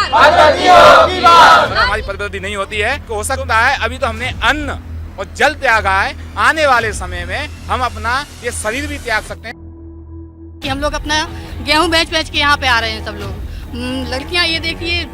अगर हमारी पदवृद्धि नहीं होती है तो हो सकता है अभी तो हमने अन्न और जल त्यागा है, आने वाले समय में हम अपना ये शरीर भी त्याग सकते हैं। कि हम लोग अपना गेहूं बेच बेच के यहाँ पे आ रहे हैं सब लोग। लड़कियां ये देखिए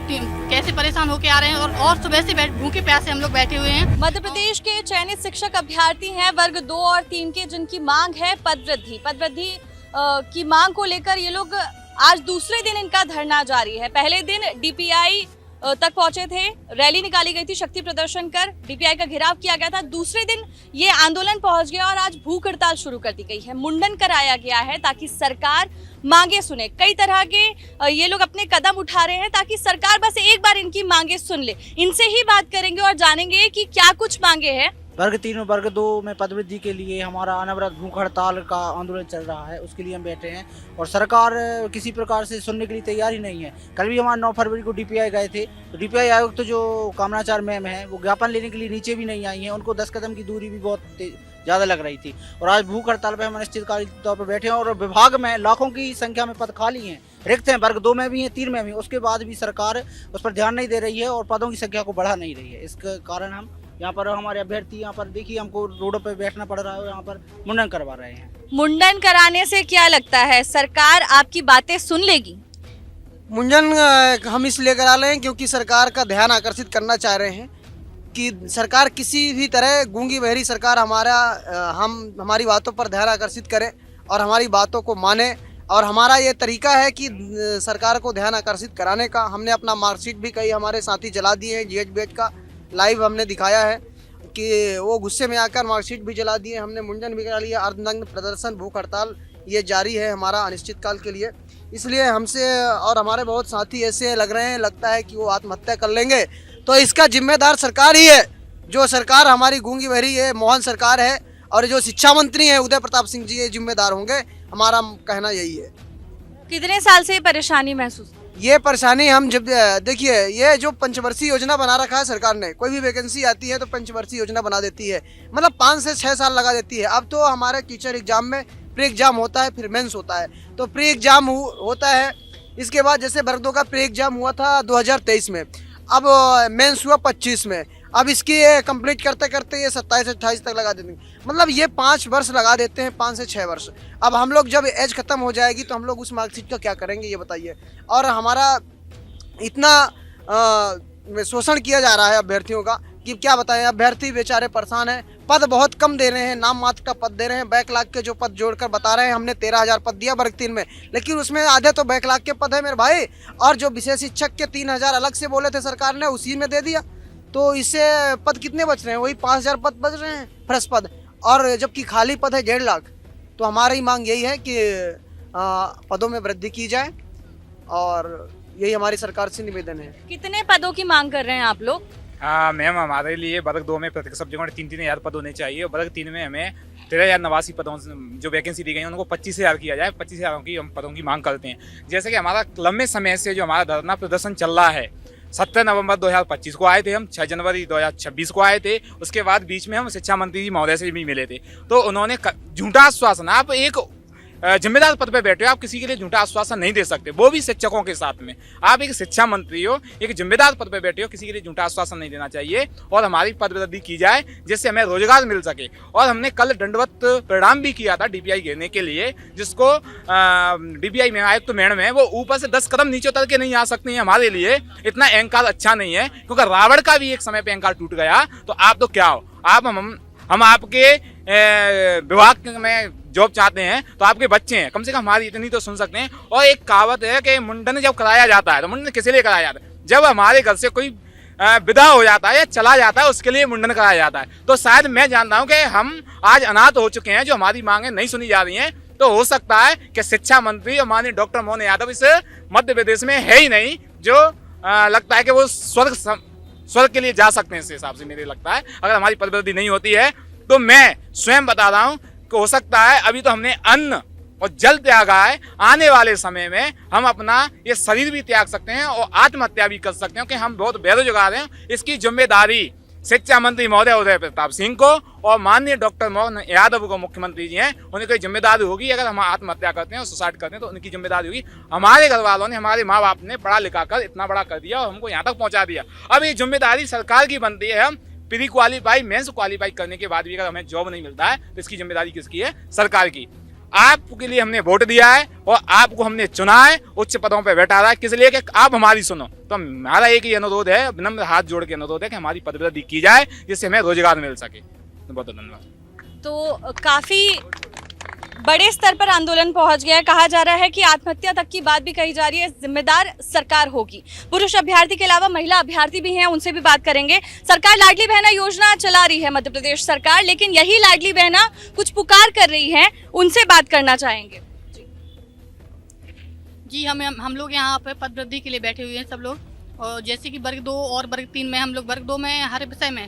कैसे परेशान होके आ रहे हैं और सुबह से भूखे प्यासे हम लोग बैठे हुए हैं। मध्य प्रदेश के चयनित शिक्षक अभ्यर्थी हैं वर्ग 2 और 3 के, जिनकी मांग है पदवृद्धि की मांग को लेकर ये लोग आज दूसरे दिन इनका धरना जारी है। पहले दिन डीपीआई तक पहुंचे थे, रैली निकाली गई थी, शक्ति प्रदर्शन कर डीपीआई का घेराव किया गया था। दूसरे दिन ये आंदोलन पहुंच गया और आज भूख हड़ताल शुरू कर दी गई है। मुंडन कराया गया है ताकि सरकार मांगे सुने। कई तरह के ये लोग अपने कदम उठा रहे हैं ताकि सरकार बस एक बार इनकी मांगे सुन ले। इनसे ही बात करेंगे और जानेंगे कि क्या कुछ मांगे हैं। वर्ग 3 और वर्ग 2 में पदवृद्धि के लिए हमारा अनवरत भूख हड़ताल का आंदोलन चल रहा है, उसके लिए हम बैठे हैं और सरकार किसी प्रकार से सुनने के लिए तैयार ही नहीं है। कल भी हमारे 9 फरवरी को डीपीआई गए थे, तो डीपीआई आयुक्त जो कामनाचार मैम है वो ज्ञापन लेने के लिए नीचे भी नहीं आई हैं। उनको 10 कदम की दूरी भी बहुत ज़्यादा लग रही थी और आज भूख हड़ताल पर हम अनिश्चितकालीन तौर पर बैठे हैं और विभाग में लाखों की संख्या में पद खाली हैं, रिक्त हैं, वर्ग 2 में भी हैं, 3 में भी। उसके बाद भी सरकार उस पर ध्यान नहीं दे रही है और पदों की संख्या को बढ़ा नहीं रही है। इसके कारण हम यहाँ पर हमारे अभ्यर्थी यहाँ पर देखिए हमको रोडों पे बैठना पड़ रहा है, यहाँ पर मुंडन करवा रहे हैं। मुंडन कराने से क्या लगता है सरकार आपकी बातें सुन लेगी? मुंडन हम इसलिए करा रहे हैं क्योंकि सरकार का ध्यान आकर्षित करना चाह रहे हैं कि सरकार किसी भी तरह गूंगी बहरी सरकार हमारी बातों पर ध्यान आकर्षित करे और हमारी बातों को माने। और हमारा ये तरीका है कि सरकार को ध्यान आकर्षित कराने का। हमने अपना मार्कशीट भी कई हमारे साथी जला दिए हैं, जीएचबीएच का लाइव हमने दिखाया है कि वो गुस्से में आकर मार्कशीट भी जला दिए। हमने मुंडन भी करा लिया। अर्धनग्न प्रदर्शन भूख हड़ताल ये जारी है हमारा अनिश्चितकाल के लिए। इसलिए हमसे और हमारे बहुत साथी ऐसे लग रहे हैं, लगता है कि वो आत्महत्या कर लेंगे, तो इसका जिम्मेदार सरकार ही है। जो सरकार हमारी गूंगी बहरी है, मोहन सरकार है, और जो शिक्षा मंत्री हैं उदय प्रताप सिंह जी ये जिम्मेदार होंगे। हमारा कहना यही है। कितने साल से परेशानी महसूस? ये परेशानी हम जब देखिए, ये जो पंचवर्षीय योजना बना रखा है सरकार ने, कोई भी वैकेंसी आती है तो पंचवर्षीय योजना बना देती है, मतलब 5 से 6 साल लगा देती है। अब तो हमारे टीचर एग्जाम में प्री एग्जाम होता है, फिर मेंस होता है। तो प्री एग्जाम होता है, इसके बाद जैसे वर्ग 2 का प्री एग्जाम हुआ था 2023 में, अब मेंस हुआ 25 में। अब इसकी कंप्लीट करते करते ये 27-28 तक लगा देते हैं, मतलब ये 5 वर्ष लगा देते हैं, 5 से 6 वर्ष। अब हम लोग जब एज खत्म हो जाएगी तो हम लोग उस मार्कशीट का क्या करेंगे ये बताइए। और हमारा इतना शोषण किया जा रहा है अभ्यर्थियों का कि क्या बताएं। अभ्यर्थी बेचारे परेशान हैं, पद बहुत कम दे रहे हैं, नाम मात्र का पद दे रहे हैं। बैकलॉग के जो पद जोड़कर बता रहे हैं, हमने 13,000 पद दिया वर्ग 3 में, लेकिन उसमें आधे तो बैकलॉग के पद है मेरे भाई। और जो विशेष शिक्षक के 3,000 अलग से बोले थे सरकार ने, उसी में दे दिया। तो इससे पद कितने बच रहे हैं? वही 5,000 पद बच रहे हैं, फ्रेश पद, और जबकि खाली पद है 1.5 लाख। तो हमारी मांग यही है कि पदों में वृद्धि की जाए और यही हमारी सरकार से निवेदन है। कितने पदों की मांग कर रहे हैं आप लोग? मैम, हमारे लिए वर्ग 2 में प्रत्येक सब्जेक्ट में 3-3 हज़ार पद होने चाहिए और वर्ग 3 में हमें 13,089 पदों जो वैकेंसी दी गई है उनको 25,000 किया जाए। 25,000 की हम पदों की मांग करते हैं। जैसे कि हमारा लंबे समय से जो हमारा धरना प्रदर्शन चल रहा है, 17 नवंबर 2025 को आए थे हम, 6 जनवरी 2026 को आए थे। उसके बाद बीच में हम शिक्षा मंत्री जी महोदय से भी मिले थे, तो उन्होंने झूठा आश्वासन, आप एक जिम्मेदार पद पे बैठे हो, आप किसी के लिए झूठा आश्वासन नहीं दे सकते, वो भी शिक्षकों के साथ में। आप एक शिक्षा मंत्री हो, एक जिम्मेदार पद पे बैठे हो, किसी के लिए झूठा आश्वासन नहीं देना चाहिए और हमारी पदवृद्धि की जाए जिससे हमें रोजगार मिल सके। और हमने कल दंडवत परिणाम भी किया था डीपीआई घेरने के लिए, जिसको डीपीआई में आयुक्त मैडम है, वो ऊपर से 10 कदम नीचे उतर के नहीं आ सकती हैं। हमारे लिए इतना अहंकार अच्छा नहीं है, क्योंकि रावण का भी एक समय पे अहंकार टूट गया। तो आप तो क्या हो, आप हम आपके विभाग में जॉब चाहते हैं, तो आपके बच्चे हैं, कम से कम हमारी इतनी तो सुन सकते हैं। और एक कहावत है कि मुंडन जब कराया जाता है तो मुंडन किस लिए कराया जाता है? जब हमारे घर से कोई विदा हो जाता है या चला जाता है, उसके लिए मुंडन कराया जाता है। तो शायद मैं जानता हूं कि हम आज अनाथ हो चुके हैं, जो हमारी मांगें नहीं सुनी जा रही हैं। तो हो सकता है कि शिक्षा मंत्री और माननीय डॉक्टर मोहन यादव इस मध्य प्रदेश में है ही नहीं, जो लगता है कि वो स्वर्ग के लिए जा सकते हैं। इस हिसाब से मेरे लगता है अगर हमारी पदवृद्धि नहीं होती है तो मैं स्वयं बता रहा हूँ कि हो सकता है अभी तो हमने अन्न और जल त्यागा है, आने वाले समय में हम अपना ये शरीर भी त्याग सकते हैं और आत्महत्या भी कर सकते हैं, कि हम बहुत बेरोजगार हैं। इसकी जिम्मेदारी शिक्षा मंत्री महोदय उदय प्रताप सिंह को और माननीय डॉक्टर मोहन यादव को मुख्यमंत्री जी हैं, उनकी जिम्मेदारी होगी। अगर हम आत्महत्या करते हैं और सुसाइड करते हैं तो उनकी जिम्मेदारी होगी। हमारे घर वालों ने, हमारे माँ बाप ने पढ़ा लिखा कर इतना बड़ा कर दिया और हमको यहाँ तक पहुँचा दिया। अब ये जिम्मेदारी सरकार की बनती है। हम प्री क्वालिफाई, मेंस क्वालिफाई करने के बाद भी अगर हमें जॉब नहीं मिलता है तो इसकी जिम्मेदारी किसकी है? सरकार की। आपके लिए हमने वोट दिया है और आपको हमने चुना है, उच्च पदों पे बैठा रहा है, किस लिए? कि आप हमारी सुनो। तो हमारा एक ही अनुरोध है, विनम्र हाथ जोड़ के अनुरोध है कि हमारी पदवृद्धि की जाए जिससे हमें रोजगार मिल सके। बहुत धन्यवाद। तो काफी बड़े स्तर पर आंदोलन पहुंच गया है। कहा जा रहा है कि आत्महत्या तक की बात भी कही जा रही है। जिम्मेदार सरकार होगी। पुरुष अभ्यर्थी के अलावा महिला अभ्यर्थी भी हैं, उनसे भी बात करेंगे। सरकार लाडली बहना योजना चला रही है मध्य प्रदेश सरकार, लेकिन यही लाडली बहना कुछ पुकार कर रही है, उनसे बात करना चाहेंगे। जी हम लोग यहाँ पे पद वृद्धि के लिए बैठे हुए हैं सब लोग। और जैसे कि वर्ग 2 और वर्ग 3 में हम लोग वर्ग 2 में हर विषय में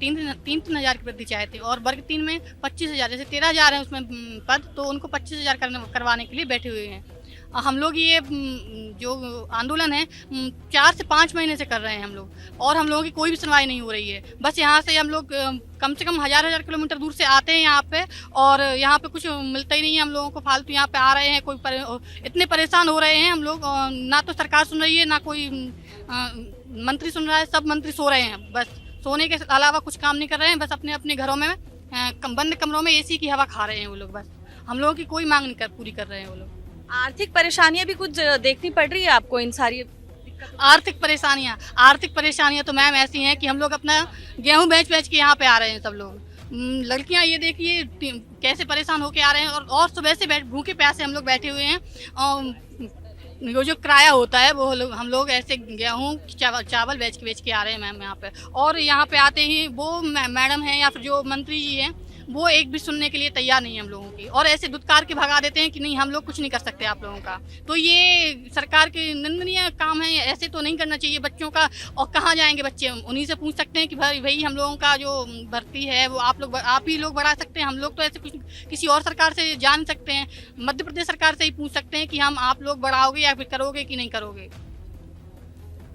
3,000 की वृद्धि चाहते हैं और वर्ग 3 में 25,000, जैसे 13,000 है उसमें पद, तो उनको 25,000 करवाने के लिए बैठे हुए हैं। हम लोग ये जो आंदोलन है 4 से 5 महीने से कर रहे हैं हम लोग, और हम लोगों की कोई भी सुनवाई नहीं हो रही है। बस यहाँ से हम लोग कम से कम हजार किलोमीटर दूर से आते हैं यहाँ पे, और यहाँ पे कुछ मिलता ही नहीं है हम लोगों को। फालतू यहाँ पे आ रहे हैं, इतने परेशान हो रहे हैं हम लोग। ना तो सरकार सुन रही है, ना कोई मंत्री सुन रहा है। सब मंत्री सो रहे हैं, बस सोने के अलावा कुछ काम नहीं कर रहे हैं। बस अपने अपने घरों में बंद कमरों में एसी की हवा खा रहे हैं वो लोग। बस हम लोगों की कोई मांग नहीं पूरी कर रहे हैं वो लोग। आर्थिक परेशानियां भी कुछ देखनी पड़ रही है आपको? इन सारी आर्थिक परेशानियां तो मैम ऐसी हैं कि हम लोग अपना गेहूं बेच के यहाँ पे आ रहे हैं सब लोग। लड़कियां ये देखिए कैसे परेशान होके आ रहे हैं, और सुबह से भूखे प्यासे हम लोग बैठे हुए हैं। और जो किराया होता है वो हम लोग ऐसे गेहूं चावल बेच के आ रहे हैं मैम यहाँ पे। और यहाँ पे आते ही वो मैडम हैं या फिर जो मंत्री जी हैं, वो एक भी सुनने के लिए तैयार नहीं है हम लोगों की, और ऐसे दुत्कार के भगा देते हैं कि नहीं हम लोग कुछ नहीं कर सकते आप लोगों का। तो ये सरकार के निंदनीय काम है, ऐसे तो नहीं करना चाहिए बच्चों का। और कहाँ जाएंगे बच्चे? उन्हीं से पूछ सकते हैं कि भाई हम लोगों का जो भर्ती है वो आप ही लोग बढ़ा सकते हैं। हम लोग तो ऐसे कुछ किसी और सरकार से जान सकते हैं, मध्य प्रदेश सरकार से ही पूछ सकते हैं कि हम आप लोग बढ़ाओगे या फिर करोगे कि नहीं करोगे।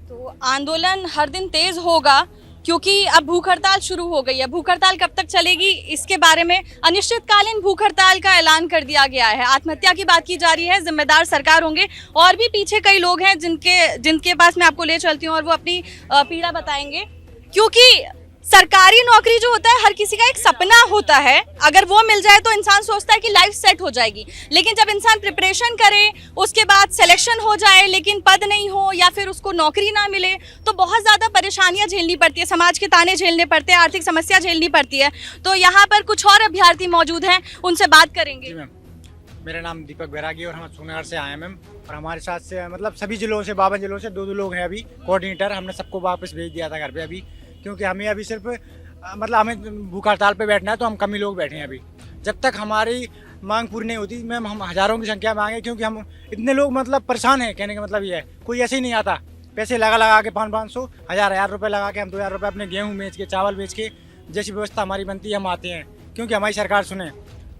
तो आंदोलन हर दिन तेज होगा, क्योंकि अब भूख हड़ताल शुरू हो गई है। भूख हड़ताल कब तक चलेगी, इसके बारे में अनिश्चितकालीन भूख हड़ताल का ऐलान कर दिया गया है। आत्महत्या की बात की जा रही है, जिम्मेदार सरकार होंगे। और भी पीछे कई लोग हैं जिनके पास मैं आपको ले चलती हूँ और वो अपनी पीड़ा बताएंगे। क्योंकि सरकारी नौकरी जो होता है हर किसी का एक सपना होता है, अगर वो मिल जाए तो इंसान सोचता है कि लाइफ सेट हो जाएगी। लेकिन जब इंसान प्रिपरेशन करे, उसके बाद सिलेक्शन हो जाए लेकिन पद नहीं हो या फिर उसको नौकरी ना मिले, तो बहुत ज़्यादा परेशानियां झेलनी पड़ती है, समाज के ताने झेलने पड़ते हैं, आर्थिक समस्या झेलनी पड़ती है। तो यहाँ पर कुछ और अभ्यर्थी मौजूद हैं, उनसे बात करेंगे। जी मैम, मेरा नाम दीपक बैरागी और हम सोनगर से आए हैं मैम। और हमारे साथ से मतलब सभी जिलों से 52 जिलों से 2-2 लोग हैं अभी कोऑर्डिनेटर। हमने सबको वापस भेज दिया था घर पे अभी, क्योंकि हमें अभी सिर्फ मतलब हमें भूख हड़ताल पे बैठना है, तो हम कम ही लोग बैठे हैं अभी। जब तक हमारी मांग पूरी नहीं होती मैम, हम हज़ारों की संख्या में आएंगे, क्योंकि हम इतने लोग मतलब परेशान हैं। कहने का मतलब ये है, कोई ऐसे ही नहीं आता पैसे लगा के 500-500 हज़ार रुपये लगा के हम 2,000 रुपये अपने गेहूँ बेच के, चावल बेच के, जैसी व्यवस्था हमारी बनती है हम आते हैं, क्योंकि हमारी सरकार सुने।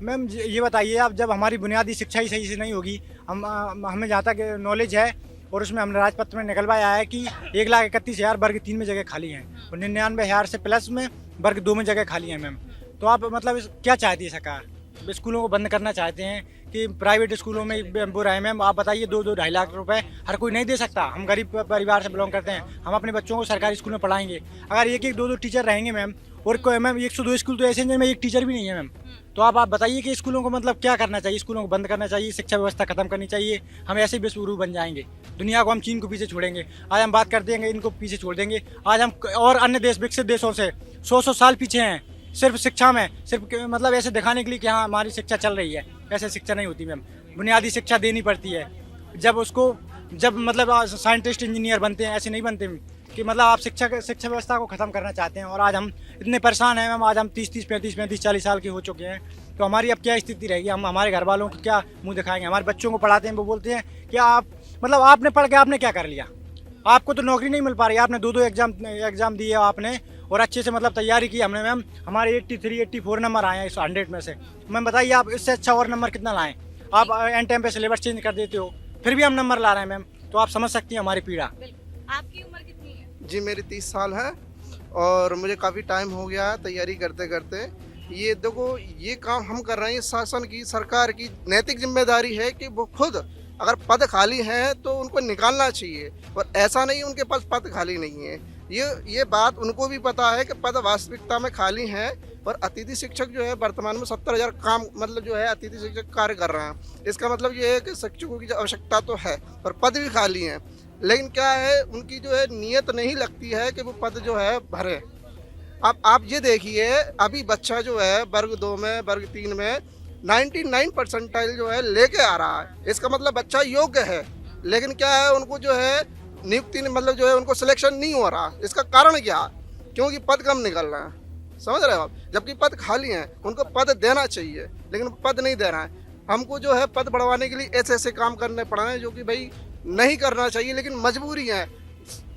मैम ये बताइए आप, जब हमारी बुनियादी शिक्षा ही सही से नहीं होगी, हमें जहाँ तक नॉलेज है और उसमें हमने राजपत्र में निकलवाया है कि 1,31,000 वर्ग 3 में जगह खाली हैं और 99,000 से प्लस में वर्ग 2 में जगह खाली है मैम। तो आप मतलब क्या चाहती है सरकार? स्कूलों को बंद करना चाहते हैं कि प्राइवेट स्कूलों में बुरा है मैम? आप बताइए, 2-2 लाख रुपए हर कोई नहीं दे सकता। हम गरीब परिवार से बिलोंग करते हैं, हम अपने बच्चों को सरकारी स्कूल में पढ़ाएंगे। अगर 1-2 टीचर रहेंगे मैम, और कोई मैम 102 स्कूल तो ऐसे हैं जिनमें एक टीचर भी नहीं है मैम। तो आप बताइए कि स्कूलों को मतलब क्या करना चाहिए? स्कूलों को बंद करना चाहिए, शिक्षा व्यवस्था खत्म करनी चाहिए। हम ऐसे विश्वगुरु बन जाएंगे, दुनिया को हम चीन को पीछे छोड़ेंगे। आज हम बात कर देंगे, इनको पीछे छोड़ देंगे। आज हम और अन्य देश, विकसित देशों से 100 साल पीछे हैं सिर्फ शिक्षा में, सिर्फ मतलब ऐसे दिखाने के लिए कि हाँ हमारी शिक्षा चल रही है। ऐसे शिक्षा नहीं होती मैम, बुनियादी शिक्षा देनी पड़ती है। जब मतलब साइंटिस्ट इंजीनियर बनते हैं, ऐसे नहीं बनते कि मतलब आप शिक्षा व्यवस्था को ख़त्म करना चाहते हैं। और आज हम इतने परेशान हैं मैम, आज हम 30-30, 35-35, 40 साल के हो चुके हैं। तो हमारी अब क्या स्थिति रहेगी? हम हमारे घर वालों को क्या मुंह दिखाएंगे? हमारे बच्चों को पढ़ाते हैं, वो बोलते हैं कि आप मतलब आपने पढ़ के आपने क्या कर लिया? आपको तो नौकरी नहीं मिल पा रही। आपने 2-2 एग्ज़ाम दिए आपने, और अच्छे से मतलब तैयारी की हमने मैम। हमारे 83-84 नंबर आए हैं इस 100 में से। मैम बताइए आप इससे अच्छा और नंबर कितना लाएँ? आप एन टाइम पे सिलेबस चेंज कर देते हो, फिर भी हम नंबर ला रहे हैं मैम। तो आप समझ सकती हैं हमारी पीड़ा। आपकी उम्र कितनी है? जी मेरी 30 साल है और मुझे काफ़ी टाइम हो गया है तैयारी करते करते। ये देखो, ये काम हम कर रहे हैं, ये शासन की, सरकार की नैतिक जिम्मेदारी है कि वो खुद अगर पद खाली हैं तो उनको निकालना चाहिए, और ऐसा नहीं उनके पास पद खाली नहीं है। ये बात उनको भी पता है कि पद वास्तविकता में खाली हैं, और अतिथि शिक्षक जो है वर्तमान में 70,000 काम मतलब जो है अतिथि शिक्षक कार्य कर रहे हैं। इसका मतलब ये है कि शिक्षकों की आवश्यकता तो है और पद भी खाली हैं, लेकिन क्या है, उनकी जो है नीयत नहीं लगती है कि वो पद जो है भरे। अब आप ये देखिए, अभी बच्चा जो है वर्ग 2 में, वर्ग 3 में 99% जो है लेके आ रहा है। इसका मतलब बच्चा योग्य है, लेकिन क्या है, उनको जो है नियुक्ति मतलब जो है उनको सिलेक्शन नहीं हो रहा। इसका कारण क्या है? क्योंकि पद कम निकल रहे हैं, समझ रहे हो आप? जबकि पद खाली हैं, उनको पद देना चाहिए, लेकिन पद नहीं दे रहा है। हमको जो है पद बढ़वाने के लिए ऐसे ऐसे काम करने पड़ रहे हैं जो कि भाई नहीं करना चाहिए, लेकिन मजबूरी है।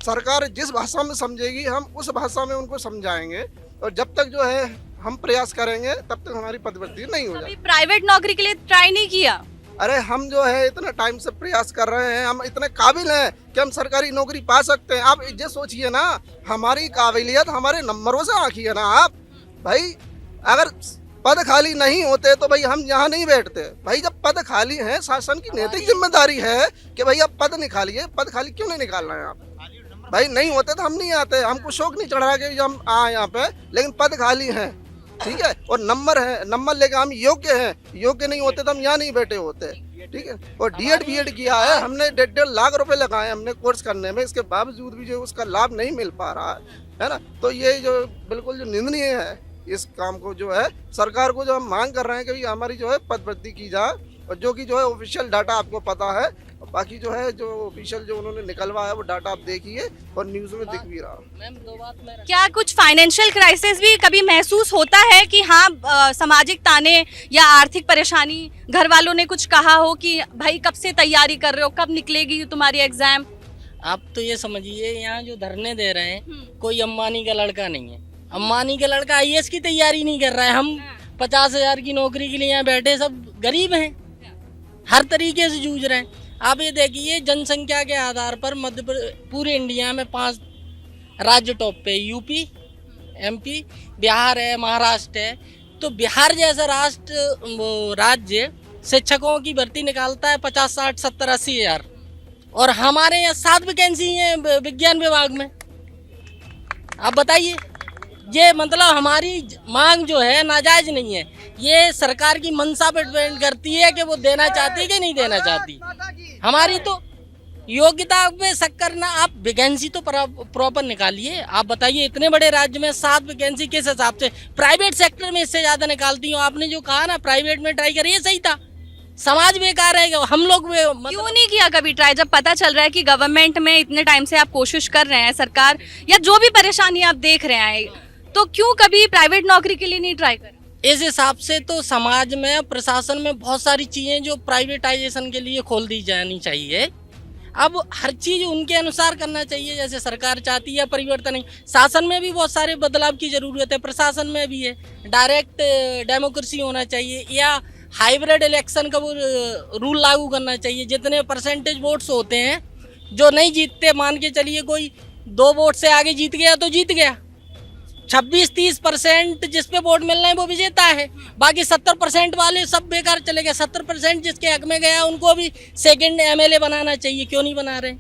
सरकार जिस भाषा में समझेगी हम उस भाषा में उनको समझाएंगे, और जब तक जो है हम प्रयास करेंगे तब तक हमारी पदवृद्धि नहीं हो जाएगी। प्राइवेट नौकरी के लिए ट्राई नहीं किया? अरे हम जो है इतना टाइम से प्रयास कर रहे हैं, हम इतने काबिल हैं कि हम सरकारी नौकरी पा सकते हैं। आप ये सोचिए ना, हमारी काबिलियत हमारे नंबरों से आंकी है ना आप भाई। अगर पद खाली नहीं होते तो भाई हम यहाँ नहीं बैठते भाई। जब पद खाली है, शासन की नैतिक जिम्मेदारी है कि भाई आप पद निकालिए। पद खाली क्यों नहीं निकाल रहे हैं आप भाई? नहीं होते तो हम नहीं आते, हमको शौक नहीं चढ़ रहा कि हम आए यहाँ पे, लेकिन पद खाली है, ठीक है, और नंबर है, नंबर लेके हम योग्य हैं। योग्य नहीं होते तो हम यहाँ नहीं बैठे होते, ठीक है। और डीएड बीएड किया है हमने, 1.5 लाख रुपए लगाए हमने कोर्स करने में, इसके बावजूद भी जो उसका लाभ नहीं मिल पा रहा है ना। तो ये जो बिल्कुल जो निंदनीय है, इस काम को जो है सरकार को जो हम मांग कर रहे हैं कि हमारी जो है पदवृद्धि की जाए, और जो कि जो है ऑफिशियल डाटा आपको पता है, और बाकी जो है जो ऑफिशियल जो उन्होंने निकलवा है वो डाटा आप देखिए, और न्यूज़ में दिख भी रहा। क्या कुछ फाइनेंशियल क्राइसिस भी कभी महसूस होता है कि हाँ सामाजिक ताने या आर्थिक परेशानी, घर वालों ने कुछ कहा हो कि भाई कब से तैयारी कर रहे हो, कब निकलेगी तुम्हारी एग्जाम? आप तो ये समझिए, यहाँ जो धरने दे रहे हैं कोई अंबानी का लड़का नहीं है। अंबानी का लड़का आईएएस की तैयारी नहीं कर रहा है। हम 50,000 की नौकरी के लिए यहाँ बैठे सब गरीब हैं, हर तरीके से जूझ रहे हैं। आप ये देखिए, जनसंख्या के आधार पर पूरे इंडिया में 5 राज्य टॉप पे, यूपी, एमपी, बिहार है, महाराष्ट्र है। तो बिहार जैसा राज्य शिक्षकों की भर्ती निकालता है 50, 60, 70, 80 हज़ार, और हमारे यहाँ 7 वैकेंसी हैं विज्ञान विभाग में। आप बताइए, ये मतलब हमारी मांग जो है नाजायज नहीं है। ये सरकार की मंशा पर डिपेंड करती है कि वो देना चाहती है कि नहीं देना चाहती। हमारी तो योग्यता पे शक करना, आप वैकेंसी तो प्रॉपर निकालिए। आप बताइए, इतने बड़े राज्य में 7 वैकेंसी किस हिसाब से? प्राइवेट सेक्टर में इससे ज़्यादा निकालती हूँ। आपने जो कहा ना प्राइवेट में ट्राई करिए, सही था। समाज बेकार है, हम लोग क्यों नहीं किया कभी ट्राई, जब पता चल रहा है कि गवर्नमेंट में इतने टाइम से आप कोशिश कर रहे हैं, सरकार या जो भी परेशानी आप देख रहे हैं, तो क्यों कभी प्राइवेट नौकरी के लिए नहीं ट्राई कर? इस हिसाब से तो समाज में, प्रशासन में बहुत सारी चीज़ें जो प्राइवेटाइजेशन के लिए खोल दी जानी चाहिए। अब हर चीज़ उनके अनुसार करना चाहिए जैसे सरकार चाहती है। परिवर्तन शासन में भी बहुत सारे बदलाव की ज़रूरत है, प्रशासन में भी है। डायरेक्ट डेमोक्रेसी होना चाहिए, या हाइब्रिड इलेक्शन का वो रूल लागू करना चाहिए। जितने परसेंटेज वोट्स होते हैं, जो नहीं जीतते, मान के चलिए कोई 2 वोट से आगे जीत गया तो जीत गया, 26-30% जिस पे वोट मिल रहे हैं वो विजेता है। बाकी 70% वाले सब बेकार चले गए। 70% जिसके हक में गया उनको भी सेकंड एमएलए बनाना चाहिए, क्यों नहीं बना रहे?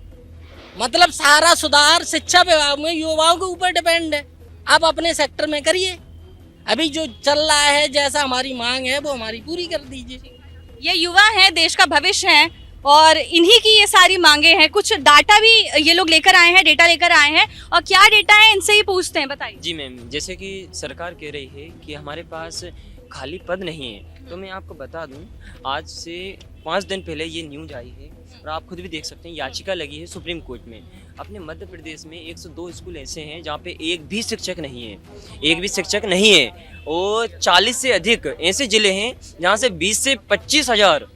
मतलब सारा सुधार शिक्षा विभाग में युवाओं के ऊपर डिपेंड है। आप अपने सेक्टर में करिए, अभी जो चल रहा है, जैसा हमारी मांग है वो हमारी पूरी कर दीजिए। ये युवा हैं, देश का भविष्य है, और इन्हीं की ये सारी मांगे हैं। कुछ डाटा भी ये लोग लेकर आए हैं, डेटा लेकर आए हैं, और क्या डेटा है इनसे ही पूछते हैं, बताइए। जी मैम, जैसे कि सरकार कह रही है कि हमारे पास खाली पद नहीं है, तो मैं आपको बता दूं, आज से 5 दिन पहले ये न्यूज आई है, और आप खुद भी देख सकते हैं, याचिका लगी है सुप्रीम कोर्ट में। अपने मध्य प्रदेश में 102 स्कूल ऐसे हैं जहाँ पे एक भी शिक्षक नहीं है, एक भी शिक्षक नहीं है, और 40 से अधिक ऐसे जिले हैं जहाँ से 20 से 25 हज़ार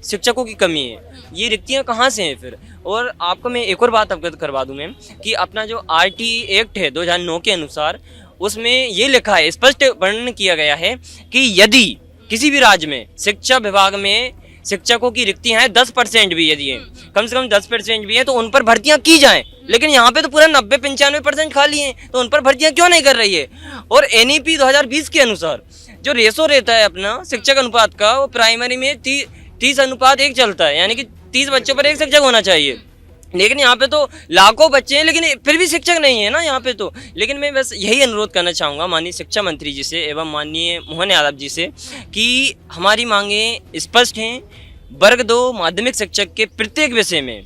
शिक्षकों की कमी है। ये रिक्तियाँ कहाँ से हैं फिर? और आपको मैं एक और बात अवगत करवा दूं मैम, कि अपना जो आरटीई एक्ट है 2009 के अनुसार, उसमें ये लिखा है, स्पष्ट वर्णन किया गया है कि यदि किसी भी राज्य में शिक्षा विभाग में शिक्षकों की रिक्तियाँ हैं 10% भी यदि है, कम से कम 10% भी है, तो उन पर भर्तियाँ की जाएं। लेकिन यहाँ पे तो पूरा 90-95% खाली हैं, तो उन पर भर्तियाँ क्यों नहीं कर रही है? और NEP 2020 के अनुसार जो रेशो रहता है अपना शिक्षक अनुपात का, वो प्राइमरी में 30:1 चलता है, यानी कि 30 बच्चों पर एक शिक्षक होना चाहिए। लेकिन यहाँ पे तो लाखों बच्चे हैं, लेकिन फिर भी शिक्षक नहीं है ना यहाँ पे तो। लेकिन मैं बस यही अनुरोध करना चाहूँगा माननीय शिक्षा मंत्री जी से एवं माननीय मोहन यादव जी से कि हमारी मांगें स्पष्ट हैं। वर्ग 2 माध्यमिक शिक्षक के प्रत्येक विषय में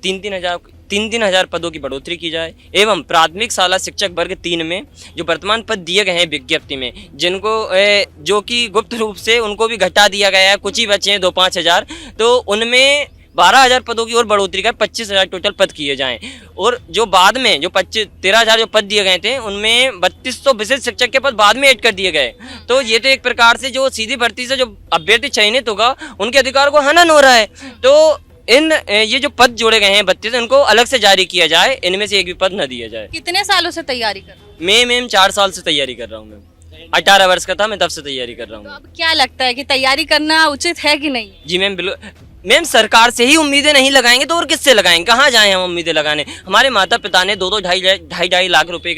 3-3 हजार पदों की बढ़ोतरी की जाए एवं प्राथमिक शाला शिक्षक वर्ग 3 में जो वर्तमान पद दिए गए हैं विज्ञप्ति में, जिनको जो कि गुप्त रूप से उनको भी घटा दिया गया है, कुछ ही बचे हैं 2-5 हजार, तो उनमें 12,000 पदों की और बढ़ोतरी कर 25,000 टोटल पद किए जाएं। और जो बाद में जो 13,000 जो पद दिए गए थे उनमें 3200 विशेष शिक्षक के पद बाद में ऐड कर दिए गए। तो ये तो एक प्रकार से जो सीधी भर्ती से जो अभ्यर्थी चयनित होगा उनके अधिकार को हनन हो रहा है। तो ये जो पद जोड़े गए हैं 32, इनको अलग से जारी किया जाए, इनमें से एक भी पद न दिया जाए। कितने सालों से तैयारी कर रहे हो? मैं मैम 4 साल से तैयारी कर रहा हूँ। मैं 18 वर्ष का था, मैं तब से तैयारी कर रहा तो हूँ। अब क्या लगता है कि तैयारी करना उचित है कि नहीं? जी मैम, बिल्कुल मैम, सरकार से ही उम्मीदें नहीं लगाएंगे तो और किससे लगाएंगे? कहाँ जाएं हम उम्मीदें लगाने? हमारे माता पिता ने 2-2, ढाई लाख रुपए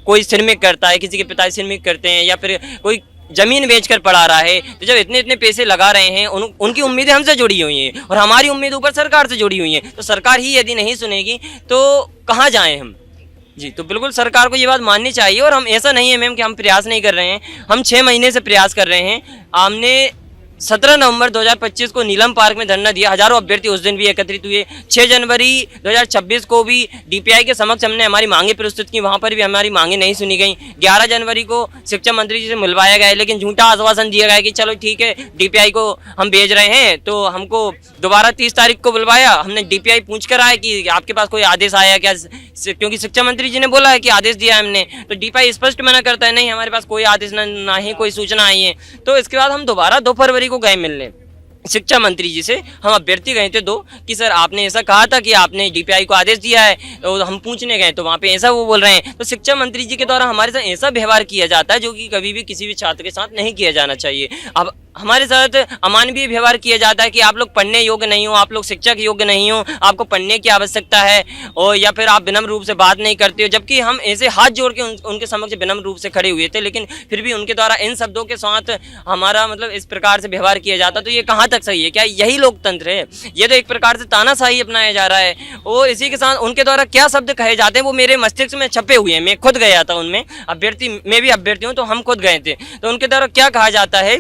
कोई श्रमिक करता है, किसी के पिता श्रमिक करते हैं, या फिर कोई जमीन बेचकर पढ़ा रहा है। तो जब इतने पैसे लगा रहे हैं, उनकी उम्मीदें हमसे जुड़ी हुई हैं और हमारी उम्मीद ऊपर सरकार से जुड़ी हुई हैं। तो सरकार ही यदि नहीं सुनेगी तो कहाँ जाएं हम? जी, तो बिल्कुल सरकार को ये बात माननी चाहिए। और हम ऐसा नहीं है मैम कि हम प्रयास नहीं कर रहे हैं, हम 6 महीने से प्रयास कर रहे हैं। हमने 17 नवंबर 2025 को नीलम पार्क में धरना दिया, हजारों अभ्यर्थी उस दिन भी एकत्रित हुए। 6 जनवरी 2026 को भी DPI के समक्ष हमने हमारी मांगे प्रस्तुत की, वहां पर भी हमारी मांगे नहीं सुनी गई। 11 जनवरी को शिक्षा मंत्री जी से मिलवाया गया, लेकिन झूठा आश्वासन दिया गया कि चलो ठीक है DPI को हम भेज रहे हैं। तो हमको दोबारा 30 तारीख को बुलवाया, हमने DPI पूछ कर आया कि आपके पास कोई आदेश आया क्या, क्योंकि शिक्षा मंत्री जी ने बोला है कि आदेश दिया है हमने। तो DPI स्पष्ट मना करता है, नहीं हमारे पास कोई आदेश ना ही कोई सूचना आई है। तो इसके बाद हम दोबारा 2 फरवरी को गए मिलने शिक्षा मंत्री जी से। हम अभ्यर्थी गए थे 2 कि सर आपने ऐसा कहा था कि आपने DPI को आदेश दिया है, तो हम पूछने गए तो वहाँ पे ऐसा वो बोल रहे हैं। तो शिक्षा मंत्री जी के द्वारा हमारे साथ ऐसा व्यवहार किया जाता है जो कि कभी भी किसी भी छात्र के साथ नहीं किया जाना चाहिए। अब हमारे साथ अमानवीय व्यवहार किया जाता है कि आप लोग पढ़ने योग्य नहीं हो, आप लोग शिक्षक योग्य नहीं हो, आपको पढ़ने की आवश्यकता है, और या फिर आप विनम्र रूप से बात नहीं करते हो। जबकि हम ऐसे हाथ जोड़ के उनके समक्ष विनम्र रूप से खड़े हुए थे, लेकिन फिर भी उनके द्वारा इन शब्दों के साथ हमारा मतलब इस प्रकार से व्यवहार किया जाता। तो ये कहाँ तक सही है? क्या यही लोकतंत्र है? ये तो एक प्रकार से तानाशाही अपनाया जा रहा है। और इसी के साथ उनके द्वारा क्या शब्द कहे जाते हैं वो मेरे मस्तिष्क में छपे हुए हैं। मैं खुद गया था उनमें, मैं भी अभ्यर्थी हूँ, तो हम खुद गए थे। तो उनके द्वारा क्या कहा जाता है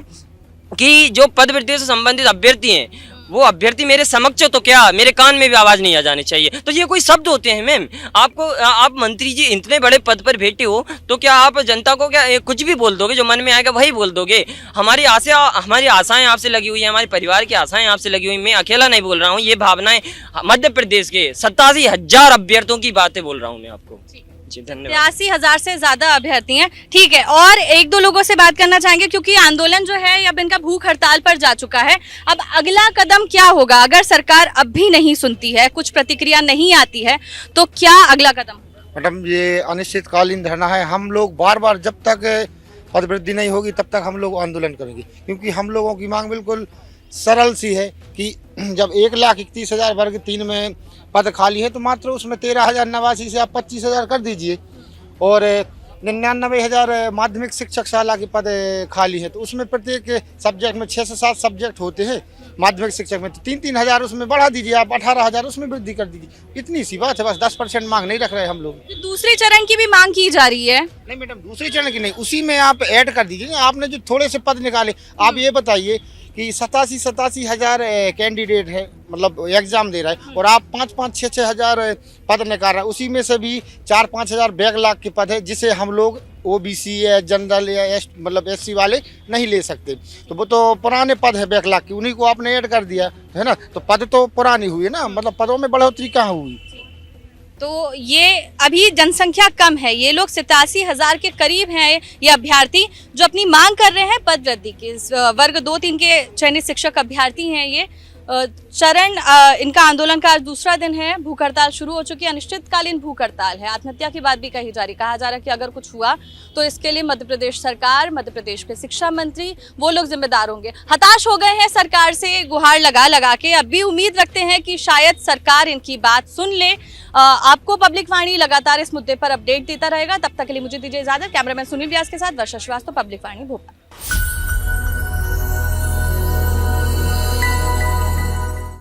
कि जो पद वृत्तियों से संबंधित अभ्यर्थी हैं वो अभ्यर्थी मेरे समक्ष तो क्या मेरे कान में भी आवाज नहीं आ जानी चाहिए। तो ये कोई शब्द होते हैं मैम? आप मंत्री जी इतने बड़े पद पर बैठे हो, तो क्या आप जनता को क्या कुछ भी बोल दोगे? जो मन में आएगा वही बोल दोगे? हमारी आशाएं आपसे लगी हुई है, हमारे परिवार की आशाएं आपसे लगी हुई। मैं अकेला नहीं बोल रहा हूँ, ये भावनाएं मध्य प्रदेश के 87,000 अभ्यर्थियों की बातें बोल रहा हूँ मैं आपको। जी धन्यवाद। 83,000 से ज्यादा अभ्यर्थी हैं। ठीक है, और 1-2 लोगों से बात करना चाहेंगे क्योंकि आंदोलन जो है अब इनका भूख हड़ताल पर जा चुका है। अब अगला कदम क्या होगा अगर सरकार अब भी नहीं सुनती है, कुछ प्रतिक्रिया नहीं आती है, तो क्या अगला कदम? मैडम, ये अनिश्चितकालीन धरना है। हम लोग बार बार जब तक पद वृद्धि नहीं होगी तब तक हम लोग आंदोलन करेंगे, क्योंकि हम लोगों की मांग बिल्कुल सरल सी है कि जब 1,31,000 वर्ग 3 में पद खाली है तो मात्र उसमें 13,089 से आप 25,000 कर दीजिए, और 99,000 माध्यमिक शिक्षक शाला के पद खाली है, तो उसमें प्रत्येक सब्जेक्ट में 6 से 7 सब्जेक्ट होते हैं माध्यमिक शिक्षक में, तो 3-3 हज़ार उसमें बढ़ा दीजिए, आप 18,000 उसमें वृद्धि कर दीजिए। इतनी सी बात है, बस 10% मांग नहीं रख रहे हम लोग। दूसरे चरण की भी मांग की जा रही है? नहीं मैडम, दूसरे चरण की नहीं, उसी में आप ऐड कर दीजिए। आपने जो थोड़े से पद निकाले, आप ये बताइए कि 87 हज़ार कैंडिडेट है, मतलब एग्जाम दे रहा है, और आप 5-5, 6-6 हज़ार पद निकाल रहे हैं। उसी में से भी 4-5 हज़ार बैकलॉग के पद है, जिसे हम लोग OBC या जनरल या मतलब SC वाले नहीं ले सकते। तो वो तो पुराने पद है बैकलॉग की, उन्हीं को आपने ऐड कर दिया है ना, तो पद तो पुरानी हुई ना, मतलब पदों में बढ़ोतरी कहाँ हुई? तो ये अभी जनसंख्या कम है, ये लोग 87,000 के करीब हैं ये अभ्यर्थी जो अपनी मांग कर रहे हैं पद वृद्धि की। वर्ग 2-3 के चयनित शिक्षक अभ्यर्थी हैं ये, चरण इनका आंदोलन का आज दूसरा दिन है। भूख हड़ताल शुरू हो चुकी है, अनिश्चितकालीन भूख हड़ताल है। आत्महत्या की बात भी कही जा रही, कहा जा रहा है कि अगर कुछ हुआ तो इसके लिए मध्य प्रदेश सरकार, मध्य प्रदेश के शिक्षा मंत्री, वो लोग जिम्मेदार होंगे। हताश हो गए हैं सरकार से गुहार लगा लगा के। अब भी उम्मीद रखते हैं कि शायद सरकार इनकी बात सुन ले। आपको पब्लिक वाणी लगातार इस मुद्दे पर अपडेट देता रहेगा। तब तक के लिए मुझे दीजिए इजाजत। कैमरामैन सुनील व्यास के साथ वर्षा श्रीवास्तव, पब्लिक वाणी भोपाल।